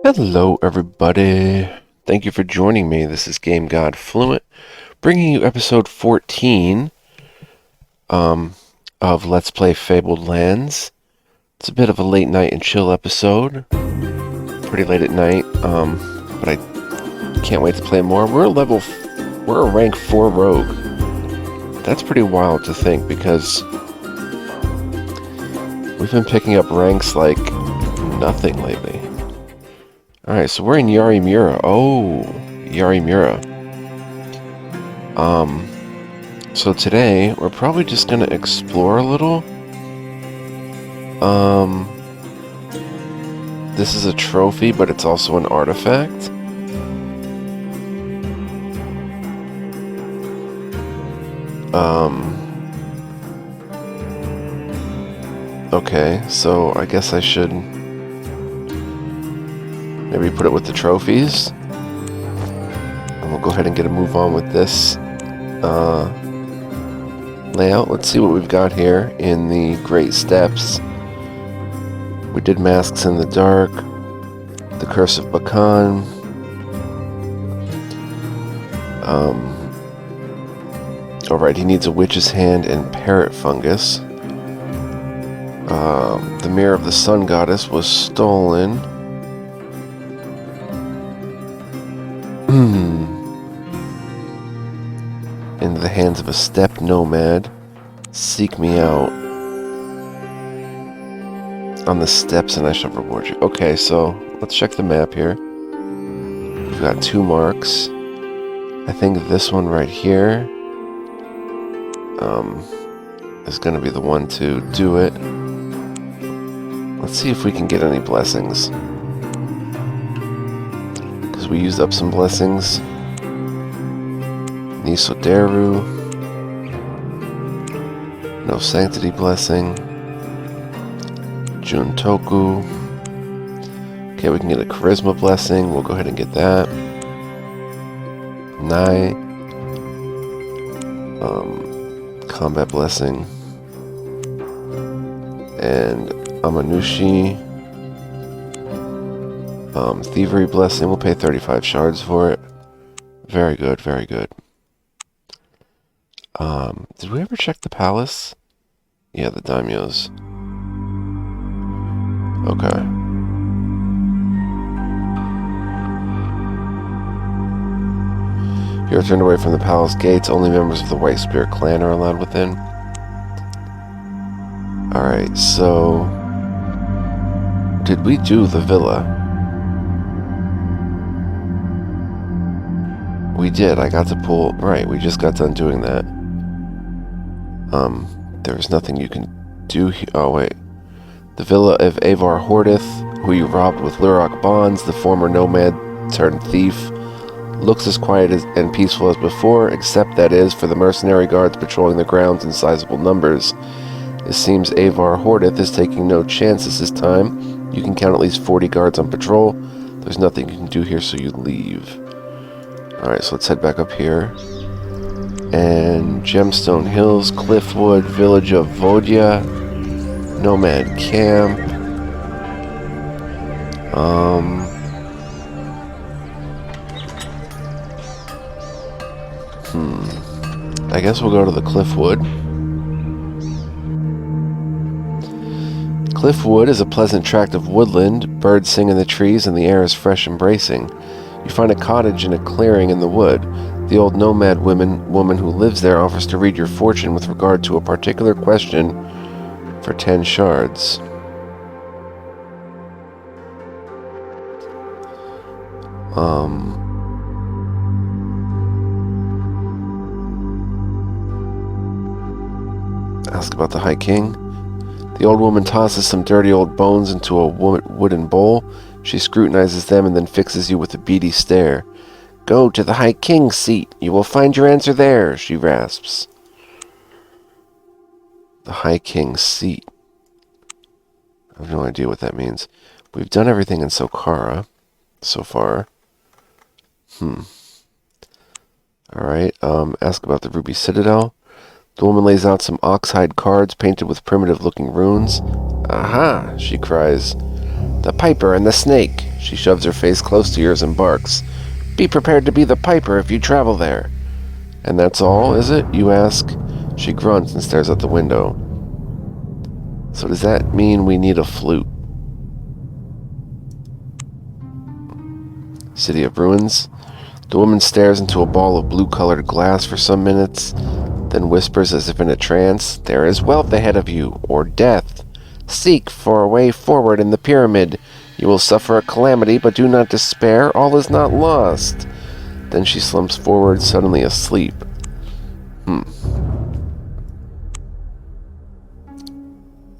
Hello, everybody. Thank you for joining me. This is Game God Fluent, bringing you episode 14 of Let's Play Fabled Lands. It's a bit of a late night and chill episode. Pretty late at night, but I can't wait to play more. We're a rank 4 rogue. That's pretty wild to think because we've been picking up ranks like nothing lately. Alright, so we're in Yarimura. Oh, Yarimura. So today, we're probably just gonna explore a little. This is a trophy, but it's also an artifact. Okay, so I guess I should maybe put it with the trophies. And we'll go ahead and get a move on with this layout. Let's see what we've got here in the Great Steps. We did Masks in the Dark, the Curse of Bakan. Alright, he needs a Witch's Hand and Parrot Fungus. The Mirror of the Sun Goddess was stolen. Into the hands of a steppe nomad. Seek me out on the steppes and I shall reward you. Okay, so let's check the map here. We've got 2 marks. I think this one right here is going to be the one to do it. Let's see if we can get any blessings. Because we used up some blessings. Nisoderu. No Sanctity Blessing. Juntoku. Okay, we can get a Charisma Blessing. We'll go ahead and get that. Nai. Combat Blessing. And Amanushi. Thievery Blessing. We'll pay 35 shards for it. Very good, very good. Did we ever check the palace? Yeah, the daimyos. Okay. You're turned away from the palace gates. Only members of the White Spear clan are allowed within. Alright, so... did we do the villa? We did. I got to pull... right, we just got done doing that. There's nothing you can do here. Oh, wait. The villa of Avar Hordith, who you robbed with Lurok bonds, the former nomad turned thief, looks as quiet and peaceful as before, except that is for the mercenary guards patrolling the grounds in sizable numbers. It seems Avar Hordith is taking no chances this time. You can count at least 40 guards on patrol. There's nothing you can do here, so you leave. Alright, so let's head back up here. And Gemstone Hills, Cliffwood, Village of Vodia, Nomad Camp. I guess we'll go to the Cliffwood. Cliffwood is a pleasant tract of woodland. Birds sing in the trees and the air is fresh and bracing. You find a cottage in a clearing in the wood. The old nomad woman who lives there offers to read your fortune with regard to a particular question for 10 shards. Ask about the High King. The old woman tosses some dirty old bones into a wooden bowl. She scrutinizes them and then fixes you with a beady stare. Go to the High King's seat. You will find your answer there, she rasps. The High King's seat. I have no idea what that means. We've done everything in Sokara so far. Alright, ask about the Ruby Citadel. The woman lays out some oxhide cards painted with primitive-looking runes. Aha, she cries. The Piper and the Snake. She shoves her face close to yours and barks. Be prepared to be the Piper if you travel there. And that's all, is it? You ask. She grunts and stares out the window. So does that mean we need a flute? City of Ruins. The woman stares into a ball of blue-colored glass for some minutes, then whispers as if in a trance, There is wealth ahead of you, or death. Seek for a way forward in the pyramid. You will suffer a calamity, but do not despair. All is not lost. Then she slumps forward, suddenly asleep.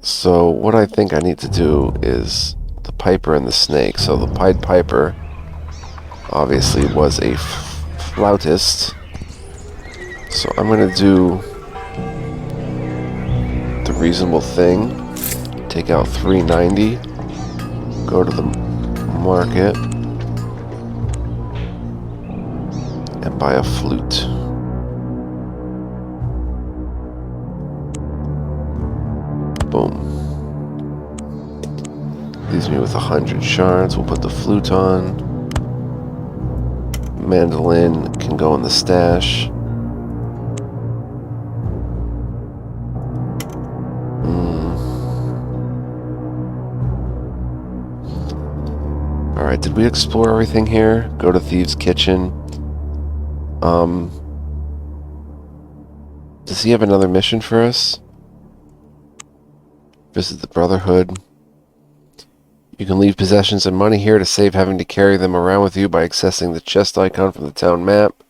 So what I think I need to do is the Piper and the Snake. So the Pied Piper obviously was a flautist. So I'm going to do the reasonable thing. Take out 390. Go to the market. And buy a flute. Boom. Leaves me with 100 shards. We'll put the flute on. Mandolin can go in the stash. Alright, did we explore everything here? Go to Thieves' Kitchen. Does he have another mission for us? Visit the Brotherhood. You can leave possessions and money here to save having to carry them around with you by accessing the chest icon from the town map.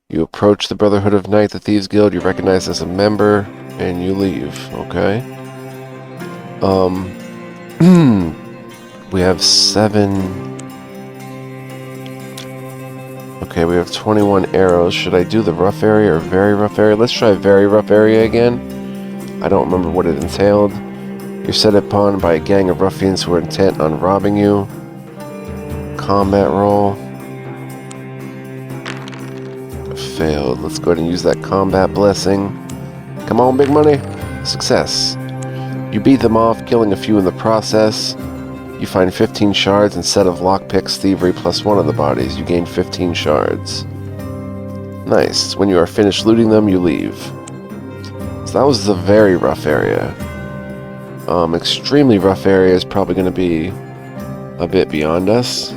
You approach the Brotherhood of Night, the Thieves Guild, you recognize as a member, and you leave. Okay. We have 7... Okay, we have 21 arrows. Should I do the rough area or very rough area? Let's try very rough area again. I don't remember what it entailed. You're set upon by a gang of ruffians who are intent on robbing you. Combat roll. Failed. Let's go ahead and use that combat blessing. Come on, big money. Success. You beat them off, killing a few in the process. You find 15 shards and set of lockpicks, thievery, plus 1 of the bodies. You gain 15 shards. Nice. When you are finished looting them, you leave. So that was the very rough area. Extremely rough area is probably going to be a bit beyond us.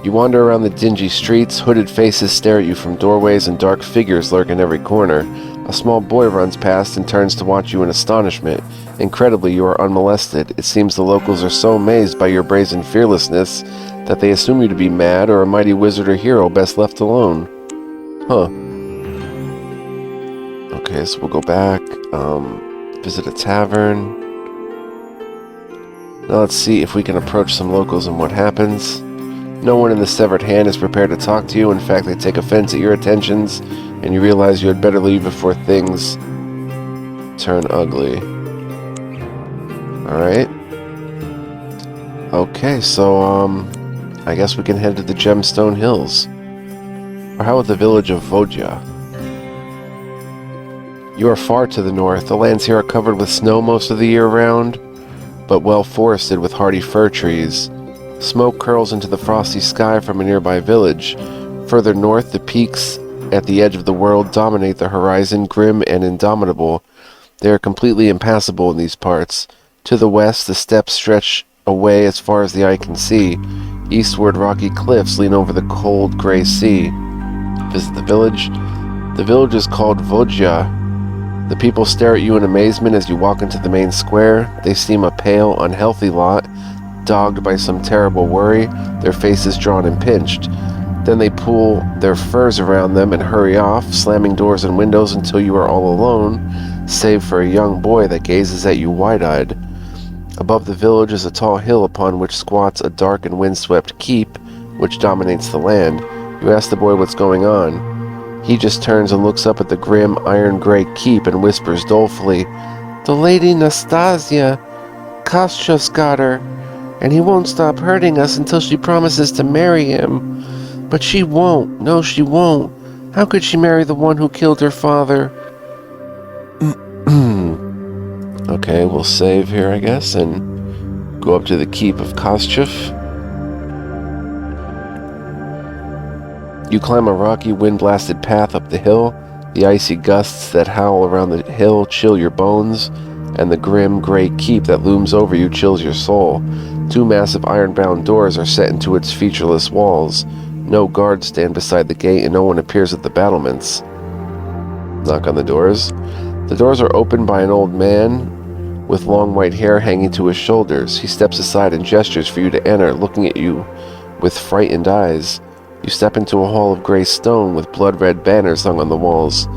You wander around the dingy streets. Hooded faces stare at you from doorways and dark figures lurk in every corner. A small boy runs past and turns to watch you in astonishment. Incredibly, you are unmolested. It seems the locals are so amazed by your brazen fearlessness that they assume you to be mad or a mighty wizard or hero best left alone. Huh. Okay, so we'll go back, visit a tavern. Now let's see if we can approach some locals and what happens. No one in the severed hand is prepared to talk to you. In fact, they take offense at your attentions, and you realize you had better leave before things turn ugly. Alright. Okay, so, I guess we can head to the Gemstone Hills. Or how about the village of Vodja? You are far to the north. The lands here are covered with snow most of the year round, but well forested with hardy fir trees. Smoke curls into the frosty sky from a nearby village. Further north, the peaks at the edge of the world dominate the horizon, grim and indomitable. They are completely impassable in these parts. To the west, the steppes stretch away as far as the eye can see. Eastward, rocky cliffs lean over the cold, gray sea. Visit the village. The village is called Vodja. The people stare at you in amazement as you walk into the main square. They seem a pale, unhealthy lot, dogged by some terrible worry, their faces drawn and pinched. Then they pull their furs around them and hurry off, slamming doors and windows until you are all alone, save for a young boy that gazes at you wide-eyed. Above the village is a tall hill upon which squats a dark and windswept keep, which dominates the land. You ask the boy what's going on. He just turns and looks up at the grim, iron-gray keep and whispers dolefully, "The Lady Nastasia, Kostchev's got her, and he won't stop hurting us until she promises to marry him. But she won't. No, she won't. How could she marry the one who killed her father?" Okay, we'll save here, I guess, and go up to the keep of Kostchev. You climb a rocky, wind-blasted path up the hill. The icy gusts that howl around the hill chill your bones, and the grim, gray keep that looms over you chills your soul. 2 massive iron-bound doors are set into its featureless walls. No guards stand beside the gate, and no one appears at the battlements. Knock on the doors. The doors are opened by an old man with long white hair hanging to his shoulders. He steps aside and gestures for you to enter, looking at you with frightened eyes. You step into a hall of gray stone with blood-red banners hung on the walls.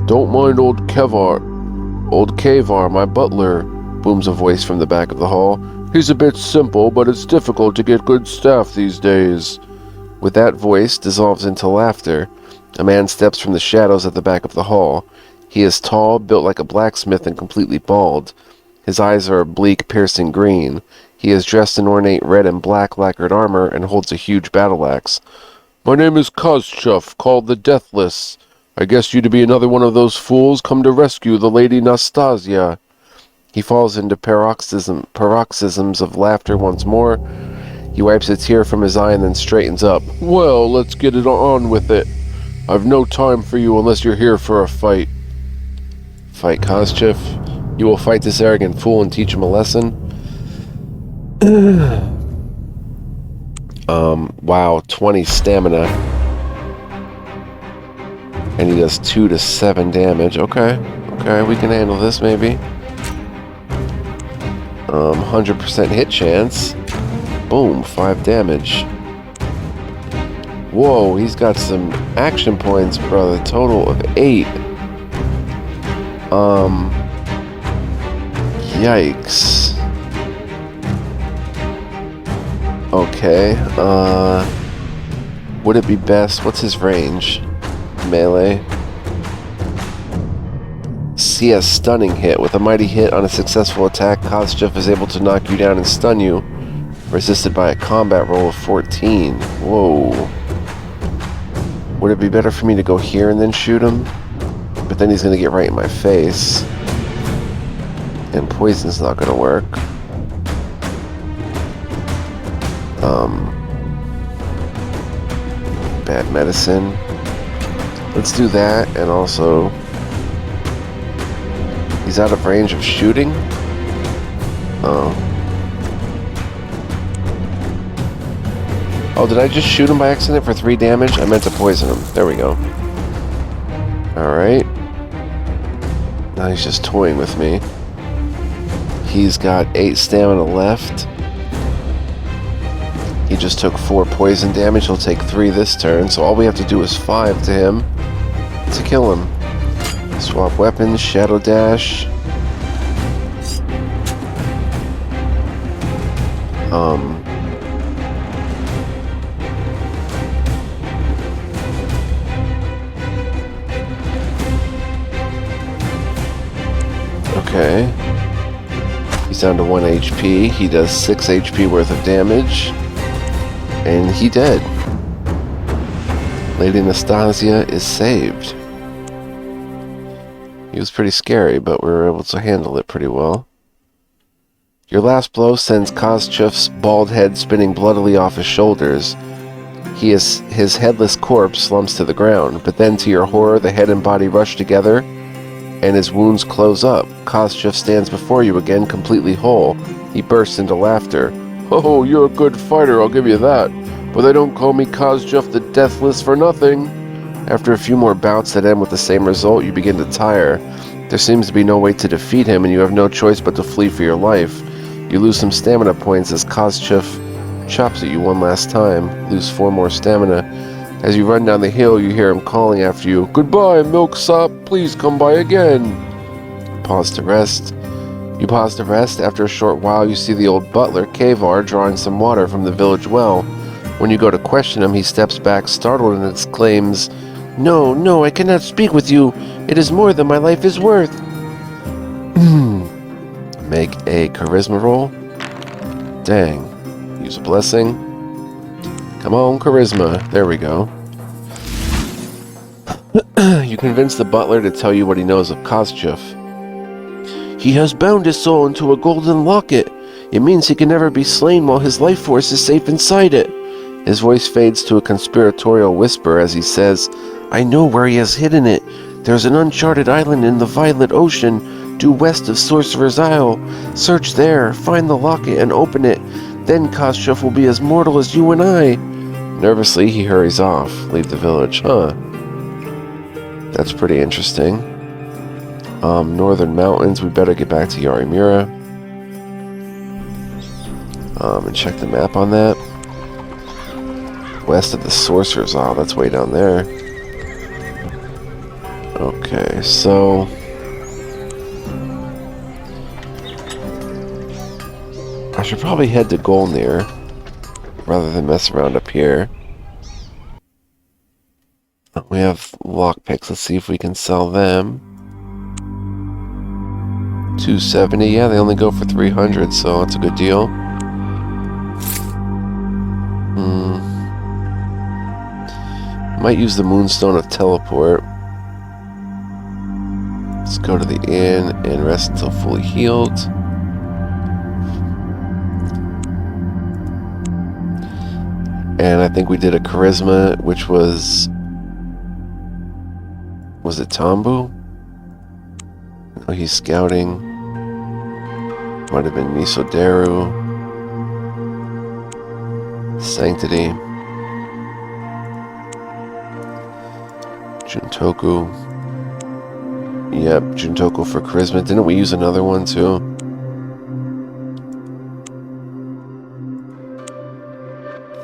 "Don't mind old Kavar, my butler," booms a voice from the back of the hall. "He's a bit simple, but it's difficult to get good staff these days." With that voice dissolves into laughter. A man steps from the shadows at the back of the hall. He is tall, built like a blacksmith, and completely bald. His eyes are a bleak, piercing green. He is dressed in ornate red and black lacquered armor and holds a huge battle axe. "My name is Kostchev, called the Deathless. I guess you to be another one of those fools come to rescue the Lady Nastasia." He falls into paroxysms of laughter once more. He wipes a tear from his eye and then straightens up. "Well, let's get it on with it. I've no time for you unless you're here for a fight." "Fight Kostchev? You will fight this arrogant fool and teach him a lesson?" Wow, 20 stamina. And he does 2 to 7 damage. Okay, we can handle this maybe. 100% hit chance. Boom, 5 damage. Whoa, he's got some action points, bro. A total of 8. Yikes. Okay, would it be best? What's his range? Melee. See a stunning hit. With a mighty hit on a successful attack, Kostchev is able to knock you down and stun you, resisted by a combat roll of 14. Whoa. Would it be better for me to go here and then shoot him? But then he's going to get right in my face. And poison's not going to work. Bad medicine. Let's do that, and also he's out of range of shooting. Oh, did I just shoot him by accident for 3 damage? I meant to poison him. There we go. Alright. Now he's just toying with me. He's got 8 stamina left. He just took 4 poison damage. He'll take 3 this turn, so all we have to do is 5 to him to kill him. Swap weapons, Shadow Dash. Okay. He's down to 1 HP. He does 6 HP worth of damage. And he dead. Lady Nastasia is saved. He was pretty scary, but we were able to handle it pretty well. Your last blow sends Kostchev's bald head spinning bloodily off his shoulders. His headless corpse slumps to the ground, but then to your horror the head and body rush together, and his wounds close up. Kostchev stands before you again, completely whole. He bursts into laughter. "Oh, you're a good fighter, I'll give you that. But they don't call me Kostchev the Deathless for nothing." After a few more bouts that end with the same result, you begin to tire. There seems to be no way to defeat him, and you have no choice but to flee for your life. You lose some stamina points as Kostchev chops at you one last time. Lose 4 more stamina. As you run down the hill, you hear him calling after you. "Goodbye, Milksop. Please come by again." Pause to rest. You pause to rest. After a short while, you see the old butler, Kavar, drawing some water from the village well. When you go to question him, he steps back, startled, and exclaims, No, I cannot speak with you. It is more than my life is worth." Make a charisma roll. Dang. Use a blessing. Come on, charisma. There we go. You convince the butler to tell you what he knows of Kostchev. He has bound his soul into a golden locket. It means he can never be slain while his life force is safe inside it. His voice fades to a conspiratorial whisper as he says, I know where he has hidden it. There's an uncharted island in the Violet Ocean, due west of Sorcerer's Isle. Search there, find the locket, and open it. Then Koshchef will be as mortal as you and I. Nervously, he hurries off. Leave the village, huh? That's pretty interesting. Northern mountains, we better get back to Yarimura. And check the map on that. West of the Sorcerer's Isle, that's way down there. Okay, so... I should probably head to Golnir, rather than mess around up here. We have lockpicks, let's see if we can sell them. 270, yeah, they only go for 300, so that's a good deal. Might use the Moonstone of Teleport. Let's go to the inn and rest until fully healed. And I think we did a Charisma, which was... Was it Tambu? Oh, he's scouting. Might have been Misoderu. Sanctity. Juntoku. Yep, Juntoku for Charisma. Didn't we use another one too?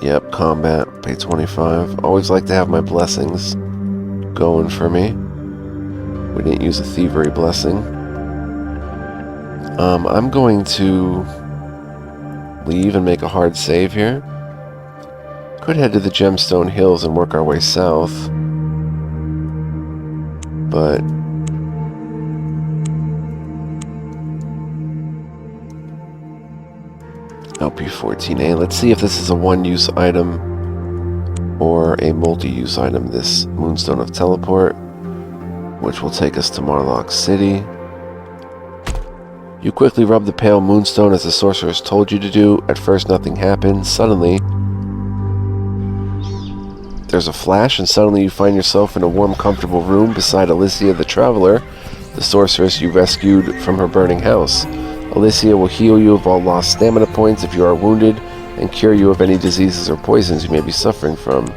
Yep, Combat. Pay 25. Always like to have my blessings going for me. We didn't use a Thievery blessing. I'm going to leave and make a hard save here. Could head to the Gemstone Hills and work our way south. But... LP14A. Let's see if this is a one-use item or a multi-use item, this Moonstone of Teleport, which will take us to Marlock City. You quickly rub the pale moonstone as the sorceress told you to do. At first nothing happens. Suddenly, there's a flash, and suddenly you find yourself in a warm, comfortable room beside Alicia the Traveler, the sorceress you rescued from her burning house. Alicia will heal you of all lost stamina points if you are wounded, and cure you of any diseases or poisons you may be suffering from.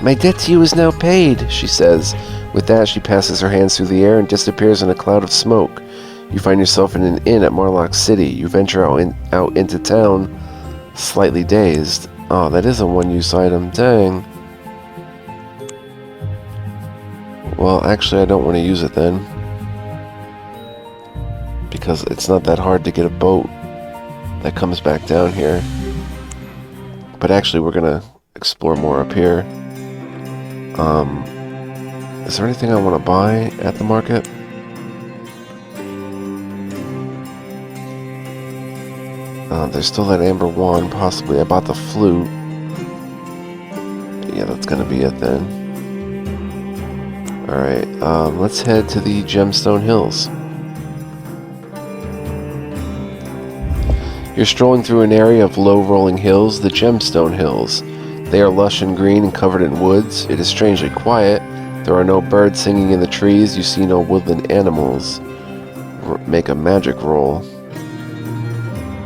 My debt to you is now paid, she says. With that, she passes her hands through the air and disappears in a cloud of smoke. You find yourself in an inn at Marlock City. You venture out into town, slightly dazed. Oh, that is a one-use item. Dang. Well, actually, I don't want to use it then. Because it's not that hard to get a boat that comes back down here. But actually, we're going to explore more up here. Is there anything I want to buy at the market? There's still that amber wand, possibly. I bought the flute. Yeah, that's gonna be it then. Alright, let's head to the Gemstone Hills. You're strolling through an area of low rolling hills, the Gemstone Hills. They are lush and green and covered in woods. It is strangely quiet. There are no birds singing in the trees. You see no woodland animals. Make a magic roll.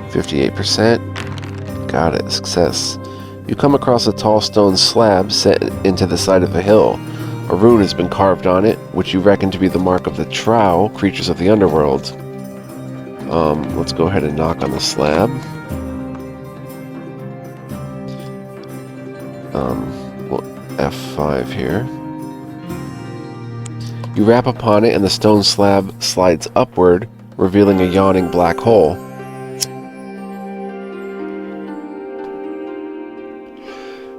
58%. Got it. Success. You come across a tall stone slab set into the side of a hill. A rune has been carved on it, which you reckon to be the mark of the Trow, creatures of the underworld. Let's go ahead and knock on the slab. Well, F5 here. You rap upon it and the stone slab slides upward, revealing a yawning black hole.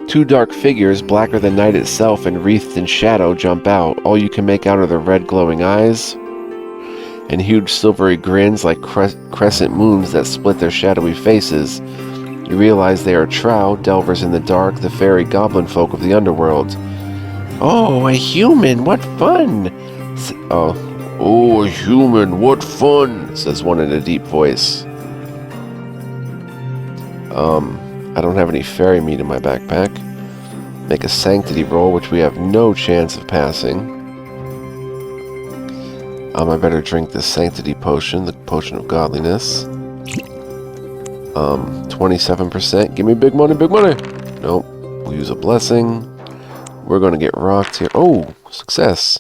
Two dark figures, blacker than night itself and wreathed in shadow, jump out. All you can make out are their red glowing eyes and huge silvery grins like crescent moons that split their shadowy faces. You realize they are Trow, delvers in the dark, the fairy goblin folk of the underworld. Oh, a human! What fun! Oh, a human, what fun, says one in a deep voice. I don't have any fairy meat in my backpack. Make a sanctity roll, which we have no chance of passing. I better drink this sanctity potion, the potion of godliness. 27%. Give me big money, big money! Nope. We'll use a blessing. We're gonna get rocked here. Oh, success.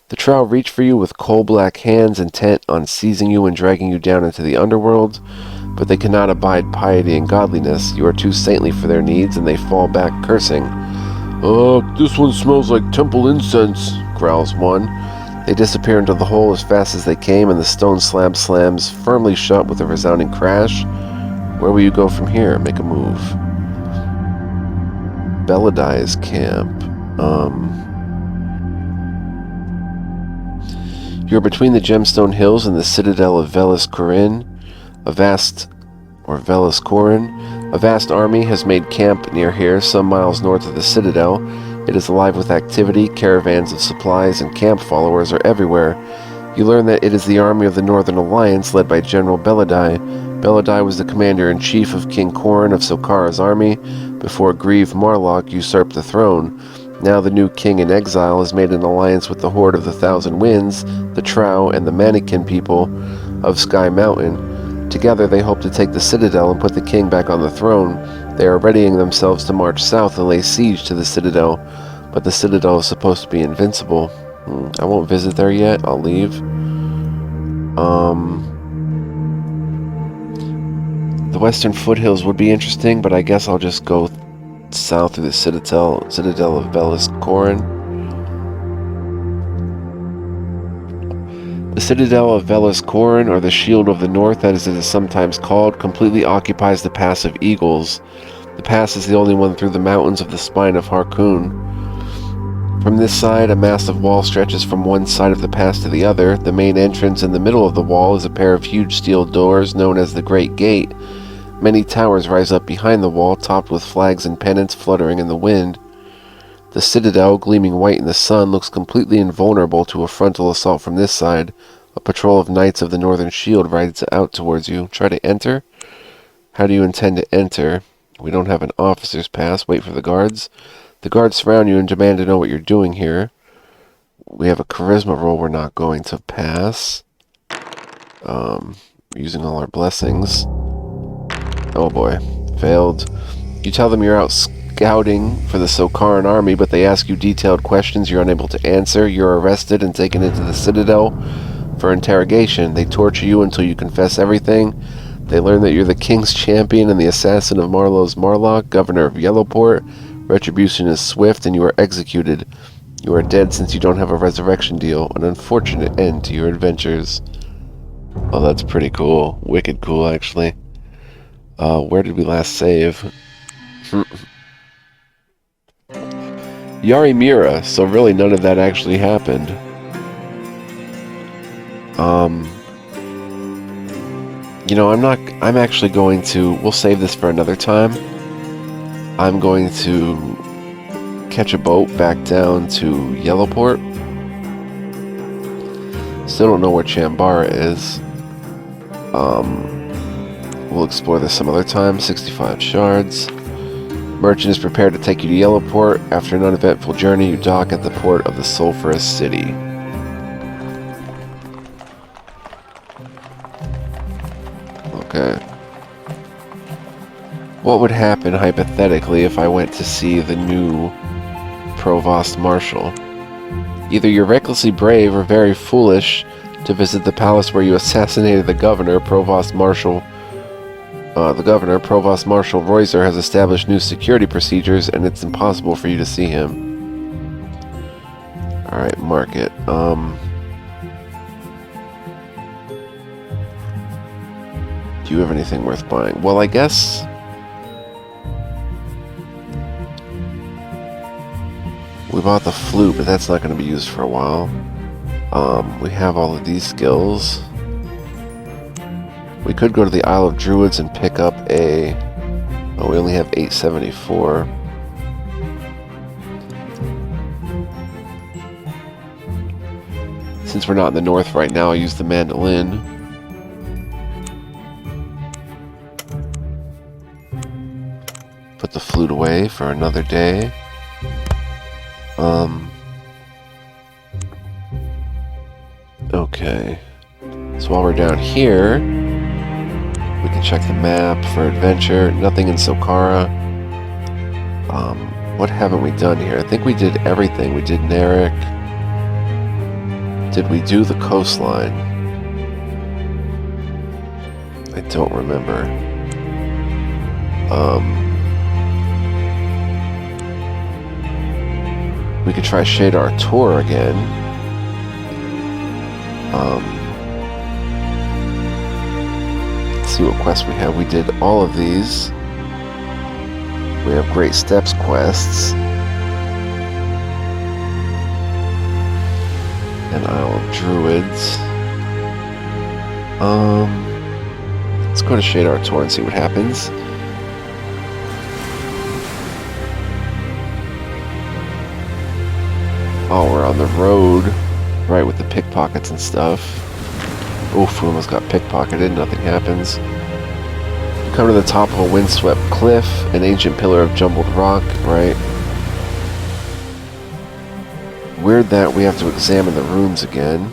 The Trow reach for you with coal-black hands, intent on seizing you and dragging you down into the underworld, but they cannot abide piety and godliness. You are too saintly for their needs, and they fall back cursing. This one smells like temple incense, growls one. They disappear into the hole as fast as they came, and the stone slab slams firmly shut with a resounding crash. Where will you go from here? Make a move. Belladai's camp. You're between the Gemstone Hills and the citadel of Velis Corin. A vast army has made camp near here, some miles north of the citadel. It is alive with activity, caravans of supplies, and camp followers are everywhere. You learn that it is the army of the Northern Alliance, led by General Belladai. Belladai was the commander-in-chief of King Corin of Silkara's army, before Grieve Marlock usurped the throne. Now the new king in exile has made an alliance with the Horde of the Thousand Winds, the Trow, and the Mannequin people of Sky Mountain. Together they hope to take the citadel and put the king back on the throne. They are readying themselves to march south and lay siege to the citadel, but the citadel is supposed to be invincible. I won't visit there yet. I'll leave. The western foothills would be interesting, but I guess I'll just go south through the citadel of Velis Corin. The citadel of Velis Corin, or the Shield of the North as it is sometimes called, completely occupies the Pass of Eagles. The pass is the only one through the mountains of the spine of Harkoon. From this side, a massive wall stretches from one side of the pass to the other. The main entrance in the middle of the wall is a pair of huge steel doors known as the Great Gate. Many towers rise up behind the wall, topped with flags and pennants fluttering in the wind. The citadel, gleaming white in the sun, looks completely invulnerable to a frontal assault from this side. A patrol of knights of the Northern Shield rides out towards you. Try to enter? How do you intend to enter? We don't have an officer's pass. Wait for the guards. The guards surround you and demand to know what you're doing here. We have a charisma roll we're not going to pass. Using all our blessings. Oh boy. Failed. You tell them you're out scouting for the Silkaran army, but they ask you detailed questions you're unable to answer. You're arrested and taken into the citadel for interrogation. They torture you until you confess everything. They learn that you're the king's champion and the assassin of Marlowe's Marlock, governor of Yellowport. Retribution is swift and you are executed. You are dead since you don't have a resurrection deal. An unfortunate end to your adventures. Oh, that's pretty cool. Wicked cool, actually. Where did we last save? Yarimira, so really none of that actually happened. You know, I'm actually going to, we'll save this for another time. I'm going to catch a boat back down to Yellowport. Still don't know where Chambara is. We'll explore this some other time. 65 shards. Merchant is prepared to take you to Yellowport. After an uneventful journey, you dock at the port of the Sulphurous City. Okay. What would happen, hypothetically, if I went to see the new Provost Marshal? Either you're recklessly brave or very foolish to visit the palace where you assassinated the governor, Provost Marshal Royzer has established new security procedures, and it's impossible for you to see him. Alright, market. Do you have anything worth buying? Well, I guess we bought the flute, but that's not going to be used for a while. We have all of these skills. We could go to the Isle of Druids and pick up a... Oh, we only have 874. Since we're not in the north right now, I'll use the mandolin. Put the flute away for another day. Okay. So while we're down here, we can check the map for adventure. Nothing in Silkara. What haven't we done here? I think we did everything. We did Narek. Did we do the coastline? I don't remember. We could try Shadar Tor again. Let's see what quests we have. We did all of these. We have Great Steps quests. And Isle of Druids. Let's go to Shadar Tor and see what happens. Oh, we're on the road, right, with the pickpockets and stuff. Oof, we almost got pickpocketed, nothing happens. We come to the top of a windswept cliff, an ancient pillar of jumbled rock, right? Weird that we have to examine the runes again.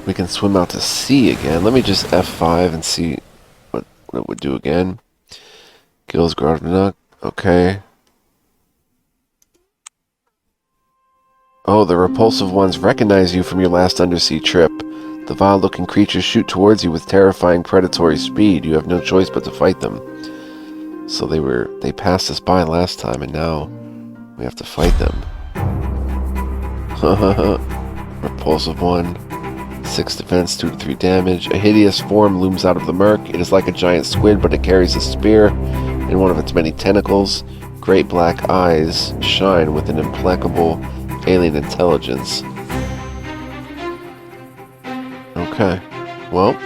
We can swim out to sea again. Let me just F5 and see what it would do again. Gills Grodnock, okay. Oh, the repulsive ones recognize you from your last undersea trip. The vile-looking creatures shoot towards you with terrifying predatory speed. You have no choice but to fight them. So they passed us by last time, and now we have to fight them. Repulsive one. 6 defense, 2 to 3 damage. A hideous form looms out of the murk. It is like a giant squid, but it carries a spear in one of its many tentacles. Great black eyes shine with an implacable alien intelligence. Okay. Well,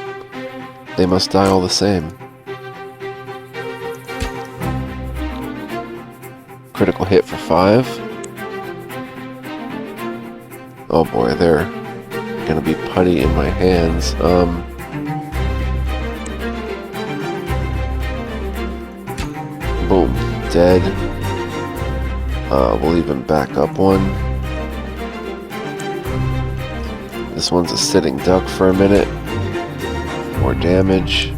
they must die all the same. Critical hit for 5. Oh boy, they're gonna be putty in my hands. Boom, dead. We'll even back up one. This one's a sitting duck for a minute. More damage.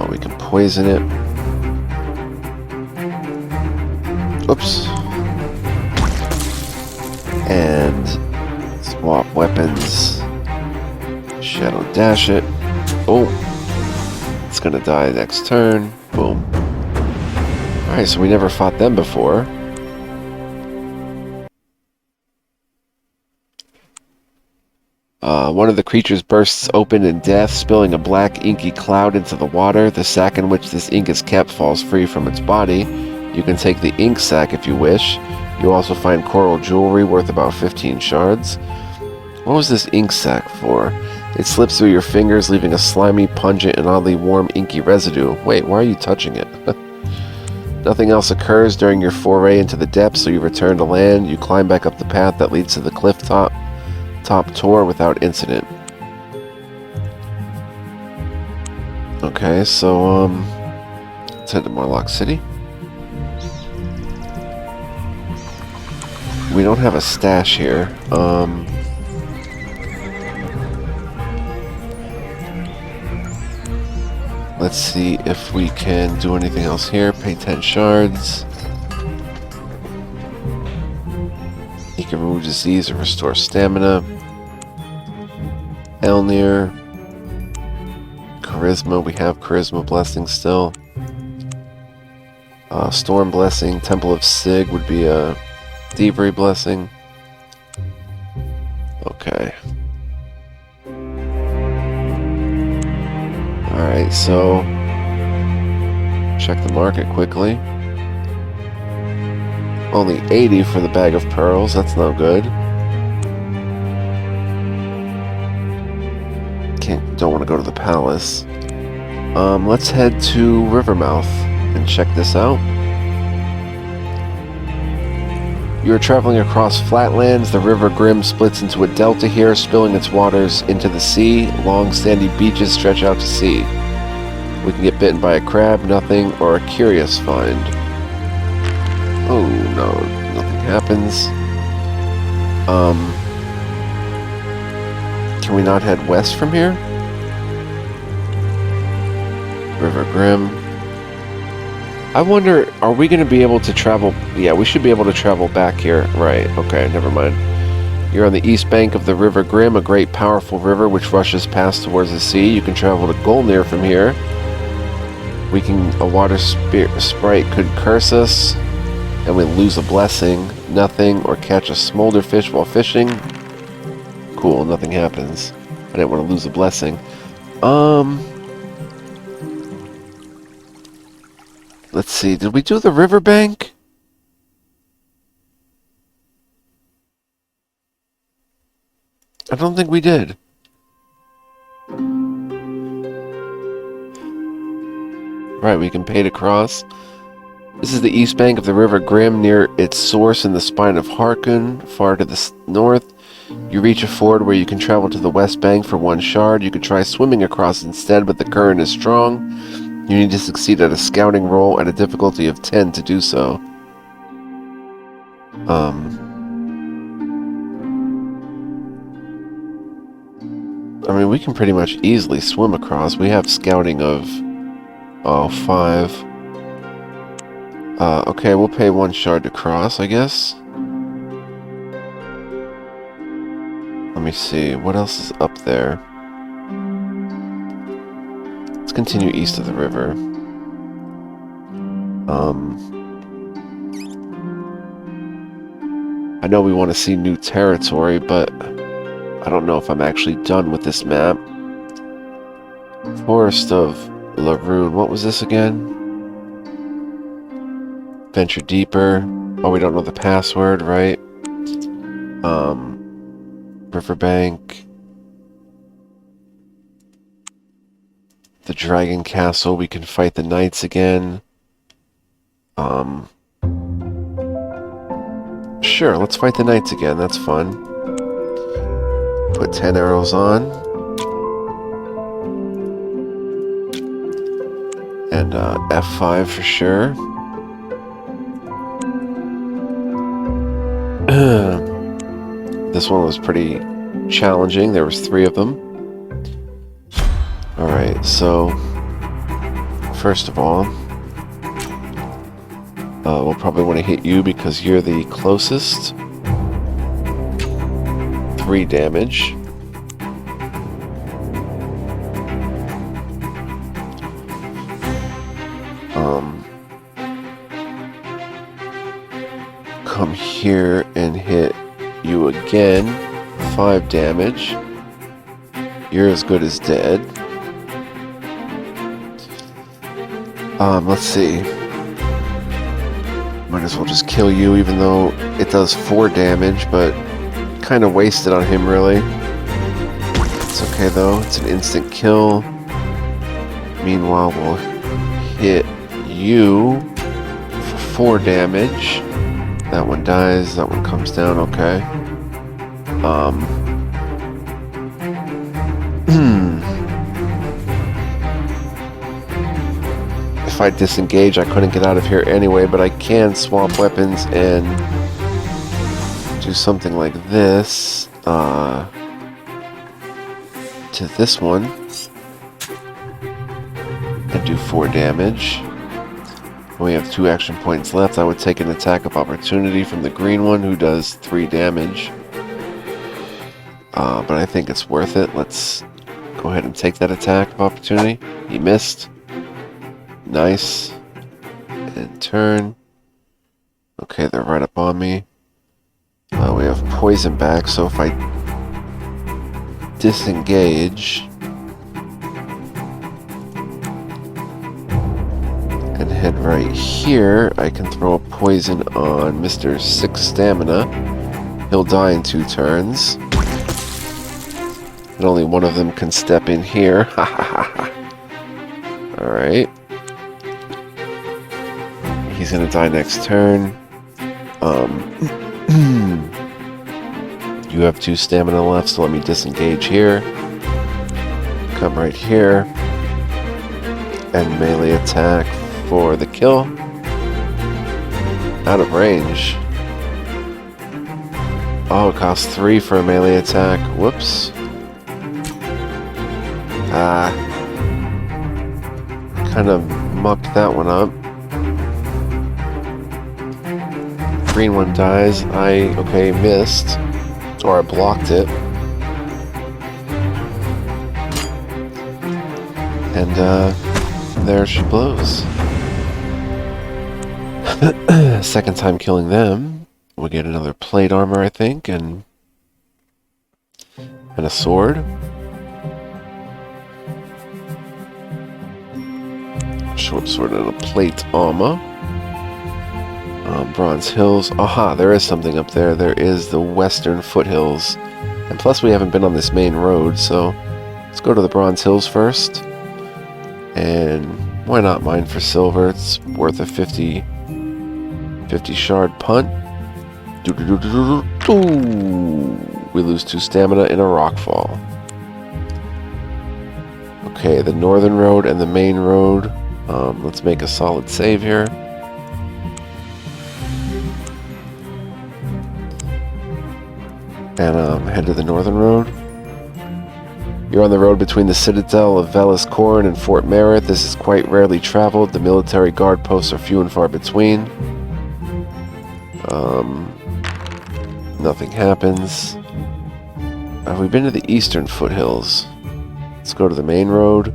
We can poison it. Oops. And swap weapons. Shadow dash it. Oh. It's gonna die next turn. Boom. Alright, so we never fought them before. One of the creatures bursts open in death, spilling a black, inky cloud into the water. The sack in which this ink is kept falls free from its body. You can take the ink sack if you wish. You also find coral jewelry worth about 15 shards. What was this ink sack for? It slips through your fingers, leaving a slimy, pungent, and oddly warm, inky residue. Wait, why are you touching it? Nothing else occurs during your foray into the depths, so you return to land. You climb back up the path that leads to the cliff top tour without incident. Okay, so let's head to Morlock City. We don't have a stash here. Let's see if we can do anything else here. Pay 10 shards. You can remove disease and restore stamina. Elnir. Charisma. We have Charisma Blessing still. Storm Blessing. Temple of Sig would be a Thievery Blessing. Okay. Alright, so check the market quickly. Only 80 for the bag of pearls, that's no good. Don't want to go to the palace. Let's head to Rivermouth and check this out. You are traveling across flatlands. The River Grim splits into a delta here, spilling its waters into the sea. Long, sandy beaches stretch out to sea. We can get bitten by a crab, nothing, or a curious find. Oh, no, nothing happens. Can we not head west from here? River Grim. I wonder, are we going to be able to travel? Yeah, we should be able to travel back here. Right, okay, never mind. You're on the east bank of the River Grim, a great powerful river which rushes past towards the sea. You can travel to Golnir from here. A water sprite could curse us, and we lose a blessing, nothing, or catch a smolder fish while fishing. Cool, nothing happens. I didn't want to lose a blessing. Let's see, did we do the riverbank? I don't think we did. Right, we can pay to cross. This is the east bank of the River Grim, near its source in the spine of Harkon, far to the north. You reach a ford where you can travel to the west bank for one shard. You could try swimming across instead, but the current is strong. You need to succeed at a scouting roll at a difficulty of 10 to do so. I mean, we can pretty much easily swim across. We have scouting of... 5. Okay, we'll pay one shard to cross, I guess. Let me see, what else is up there? Let's continue east of the river. I know we want to see new territory, but I don't know if I'm actually done with this map. Forest of Laroon, what was this again? Venture deeper. Oh, we don't know the password, right? Riverbank. The Dragon Castle, we can fight the knights again. Sure, let's fight the knights again, that's fun. Put 10 arrows on. And F5 for sure. This one was pretty challenging. There was 3 of them. Alright, so first of all, we'll probably want to hit you because you're the closest. 3 damage. Come here and hit you again. 5 damage. You're as good as dead. Let's see. Might as well just kill you, even though it does 4 damage, but kind of wasted on him, really. It's okay, though. It's an instant kill. Meanwhile, we'll hit you for 4 damage. That one dies, that one comes down, okay. If I disengage, I couldn't get out of here anyway, but I can swap weapons and do something like this, to this one, and do 4 damage. We have 2 action points left. I would take an attack of opportunity from the green one, who does 3 damage. But I think it's worth it. Let's go ahead and take that attack of opportunity. He missed. Nice. And turn. Okay, they're right up on me. We have poison back, so if I disengage and head right here, I can throw a poison on Mr. 6 stamina. He'll die in 2 turns. And only one of them can step in here. Alright. He's gonna die next turn. You have 2 stamina left, so let me disengage here. Come right here. And melee attack for the kill. Out of range. Oh, it costs 3 for a melee attack. Whoops. Kind of mucked that one up. Green one dies. Okay, missed. Or I blocked it. And, there she blows. Second time killing them. We get another plate armor, I think, and a sword. Short sword and a plate armor. Bronze Hills. Aha, there is something up there. There is the Western Foothills. And plus we haven't been on this main road, so let's go to the Bronze Hills first. And why not mine for silver? It's worth a 50 shard punt. We lose 2 stamina in a rockfall. Okay, the northern road and the main road. Let's make a solid save here. And head to the northern road. You're on the road between the citadel of Velis Corn and Fort Merritt. This is quite rarely traveled. The military guard posts are few and far between. Nothing happens. Have we been to the eastern foothills? Let's go to the main road.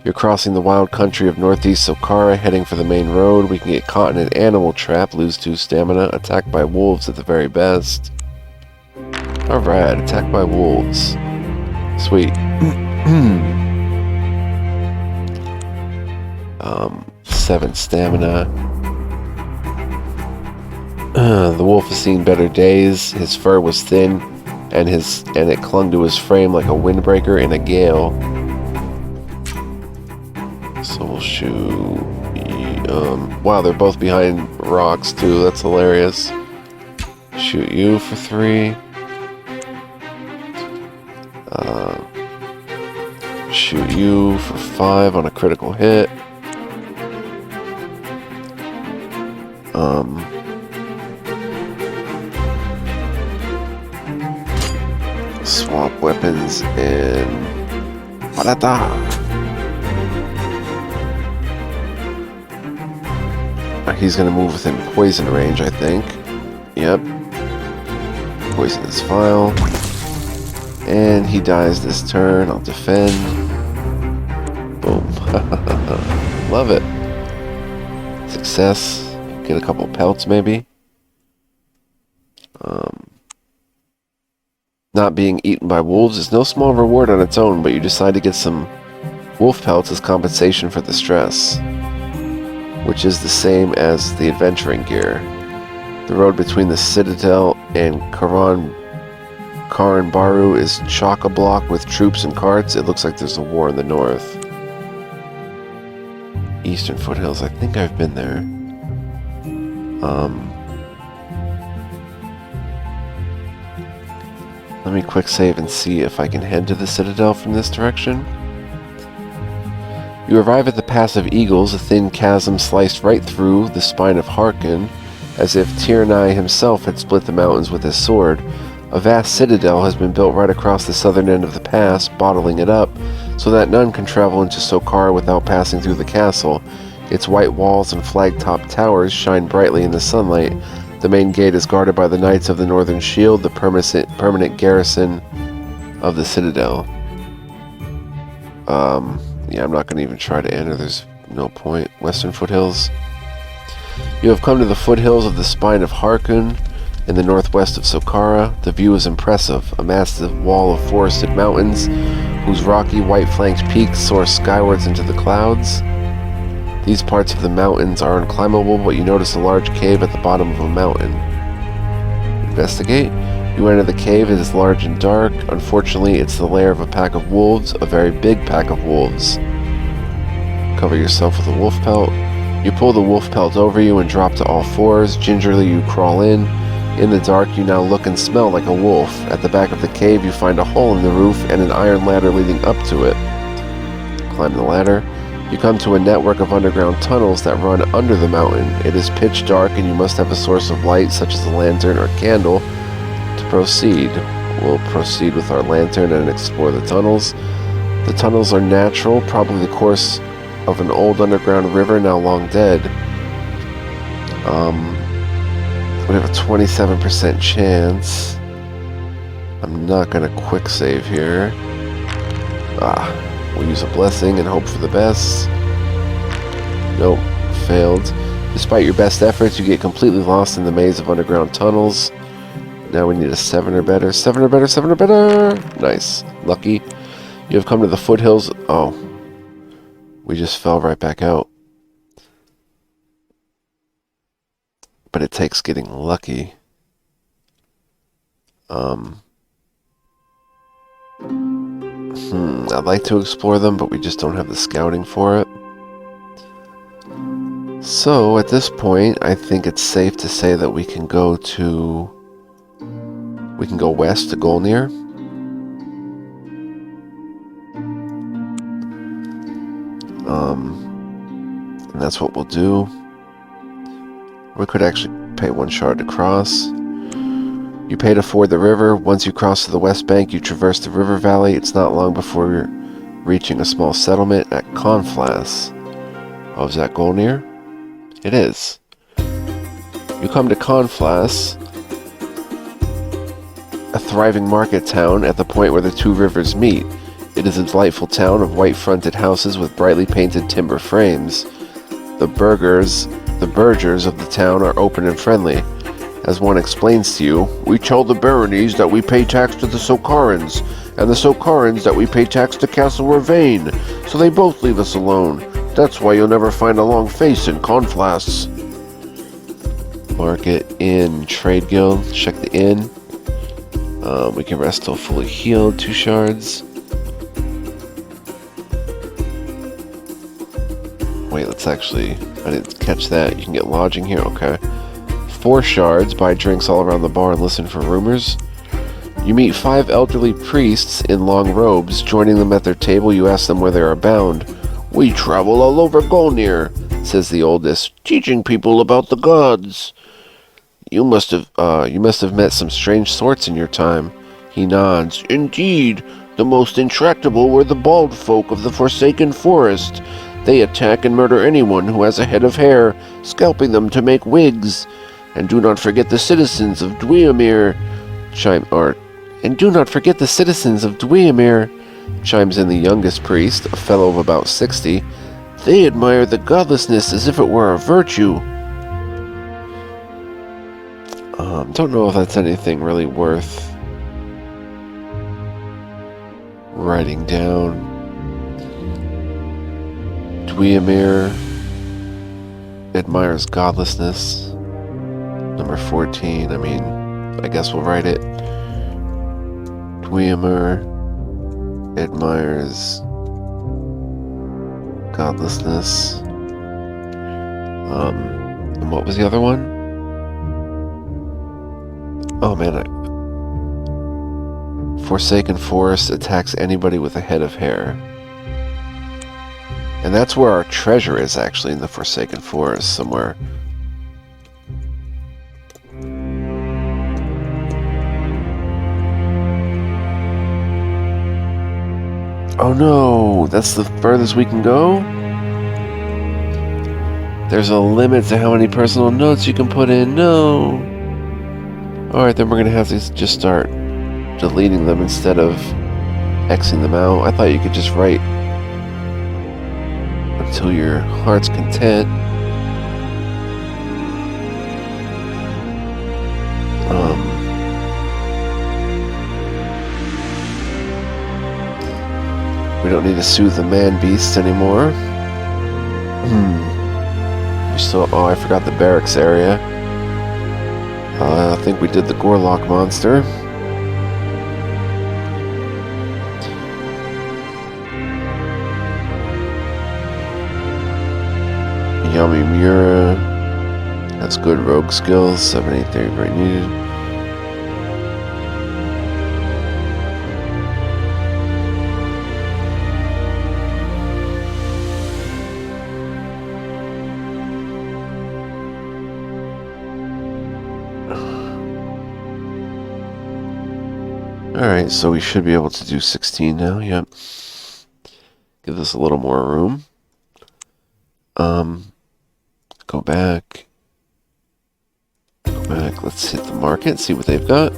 You're crossing the wild country of northeast Sokara, heading for the main road. We can get caught in an animal trap, lose 2 stamina, attacked by wolves at the very best. Alright, attacked by wolves. Sweet. 7 stamina. The wolf has seen better days. His fur was thin, and it clung to his frame like a windbreaker in a gale. So we'll shoot. Wow, they're both behind rocks too. That's hilarious. Shoot you for 3. Shoot you for 5 on a critical hit. Swap weapons and Barata. He's gonna move within poison range, I think. Yep. Poison his file. And he dies this turn. I'll defend. Boom. Love it. Success. Get a couple pelts, maybe. Not being eaten by wolves is no small reward on its own, but you decide to get some wolf pelts as compensation for the stress, which is the same as the adventuring gear. The road between the Citadel and Karan Baru is chock-a-block with troops and carts. It looks like there's a war in the north. Eastern Foothills, I think I've been there. Let me quick save and see if I can head to the Citadel from this direction. You arrive at the Pass of Eagles, a thin chasm sliced right through the spine of Harkin, as if Tiernai himself had split the mountains with his sword. A vast citadel has been built right across the southern end of the pass, bottling it up, so that none can travel into Sokar without passing through the castle. Its white walls and flag-top towers shine brightly in the sunlight. The main gate is guarded by the Knights of the Northern Shield, the permanent garrison of the citadel. Yeah, I'm not going to even try to enter. There's no point. Western Foothills. You have come to the foothills of the spine of Harkun in the northwest of Sokara. The view is impressive. A massive wall of forested mountains whose rocky, white-flanked peaks soar skywards into the clouds. These parts of the mountains are unclimbable, but you notice a large cave at the bottom of a mountain. Investigate. You enter the cave. It is large and dark. Unfortunately, it's the lair of a pack of wolves, a very big pack of wolves. Cover yourself with a wolf pelt. You pull the wolf pelt over you and drop to all fours. Gingerly, you crawl in. In the dark, you now look and smell like a wolf. At the back of the cave, you find a hole in the roof and an iron ladder leading up to it. Climb the ladder. You come to a network of underground tunnels that run under the mountain. It is pitch dark and you must have a source of light, such as a lantern or candle, to proceed. We'll proceed with our lantern and explore the tunnels. The tunnels are natural, probably the course of an old underground river now long dead. We have a 27% chance. I'm not going to quick save here. We'll use a blessing and hope for the best. Nope, failed. Despite your best efforts, you get completely lost in the maze of underground tunnels. Now we need a 7 or better. 7 or better, 7 or better! Nice. Lucky. You have come to the foothills. Oh. We just fell right back out. But it takes getting lucky. I'd like to explore them, but we just don't have the scouting for it. So, at this point, I think it's safe to say that we can go west to Golnir. And that's what we'll do. We could actually pay 1 shard to cross. You pay to ford the river. Once you cross to the west bank, you traverse the river valley. It's not long before you're reaching a small settlement at Conflass. Oh, is that Golnir? It is. You come to Conflass, a thriving market town at the point where the 2 rivers meet. It is a delightful town of white-fronted houses with brightly painted timber frames. The burghers of the town are open and friendly. As one explains to you, we tell the baronies that we pay tax to the Sokarans, and the Sokarans that we pay tax to Castle Ravane, so they both leave us alone. That's why you'll never find a long face in Conflass. Market, inn, trade guild. Check the inn. We can rest till fully healed. 2 shards. Wait, let's actually... I didn't catch that. You can get lodging here. Okay. 4 shards. Buy drinks all around the bar and listen for rumors. You meet 5 elderly priests in long robes. Joining them at their table, you ask them where they are bound. We travel all over Golnir, says the oldest, teaching people about the gods. You must have met some strange sorts in your time. He nods. Indeed, the most intractable were the bald folk of the Forsaken Forest. They attack and murder anyone who has a head of hair, scalping them to make wigs. And do not forget the citizens of Dweomir. Chimes in the youngest priest, a fellow of about 60. They admire the godlessness as if it were a virtue. Don't know if that's anything really worth writing down. Dweomir admires godlessness. Number 14, I guess we'll write it. Dweomir admires godlessness. And what was the other one? Oh man, Forsaken Forest attacks anybody with a head of hair. And that's where our treasure is, actually, in the Forsaken Forest somewhere. Oh no, that's the furthest we can go? There's a limit to how many personal notes you can put in. No. Alright, then we're going to have to just start deleting them instead of Xing them out. I thought you could just write until your heart's content. We don't need to soothe the man-beast anymore. We still... Oh, I forgot the barracks area. I think we did the Gorlock monster. Yamimura has good rogue skills. 783 very needed. Alright, so we should be able to do 16 now, yep. Give this a little more room. Go back. Go back, let's hit the market, see what they've got.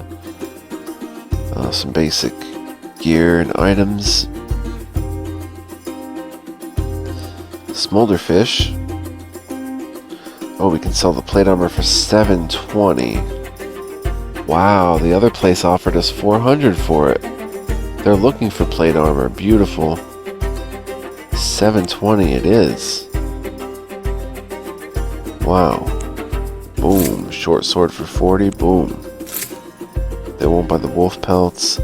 Some basic gear and items. Smolderfish. Oh, we can sell the plate armor for 720. Wow, the other place offered us 400 for it. They're looking for plate armor. Beautiful. 720 it is. Wow. Boom. Short sword for 40. Boom. They won't buy the wolf pelts.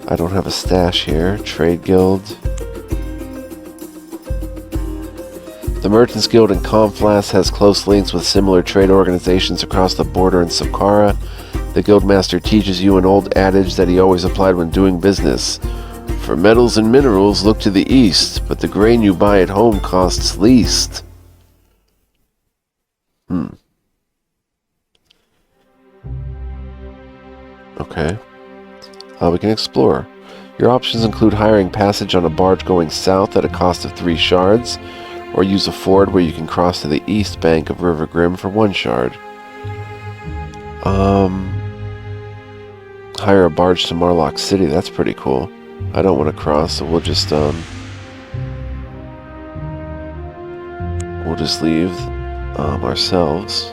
I don't have a stash here. Trade guild. The Merchants Guild in Conflass has close links with similar trade organizations across the border in Saqqara. The Guildmaster teaches you an old adage that he always applied when doing business. For metals and minerals, look to the east, but the grain you buy at home costs least. Okay. We can explore. Your options include hiring passage on a barge going south at a cost of 3 shards, or use a ford where you can cross to the east bank of River Grim for 1 shard. Hire a barge to Marlock City, that's pretty cool. I don't want to cross, so we'll just leave ourselves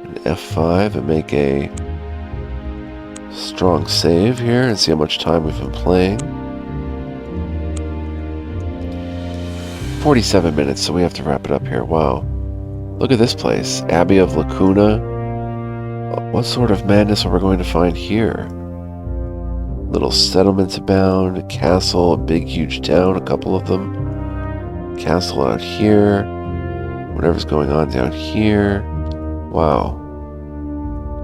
an F5 and make a strong save here and see how much time we've been playing. 47 minutes, so we have to wrap it up here. Wow. Look at this place. Abbey of Lacuna. What sort of madness are we going to find here? Little settlements abound, a castle, a big huge town, a couple of them. Castle out here. Whatever's going on down here. Wow.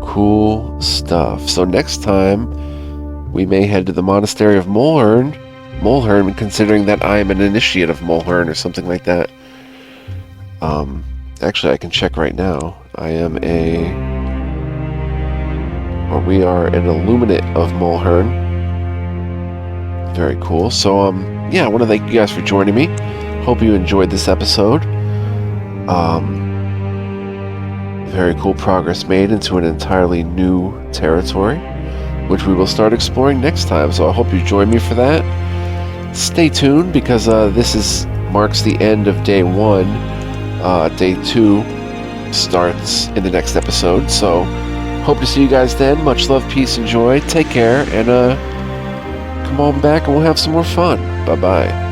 Cool stuff. So next time, we may head to the Monastery of Mulhern, considering that I am an initiate of Mulhern or something like that. Actually, I can check right now. We are an illuminate of Mulhern. Very cool. So, yeah, I want to thank you guys for joining me. Hope you enjoyed this episode. Very cool progress made into an entirely new territory, which we will start exploring next time. So I hope you join me for that. Stay tuned, because this marks the end of day 1. Day 2 starts in the next episode. So hope to see you guys then. Much love, peace, and joy. Take care, and come on back and we'll have some more fun. Bye-bye.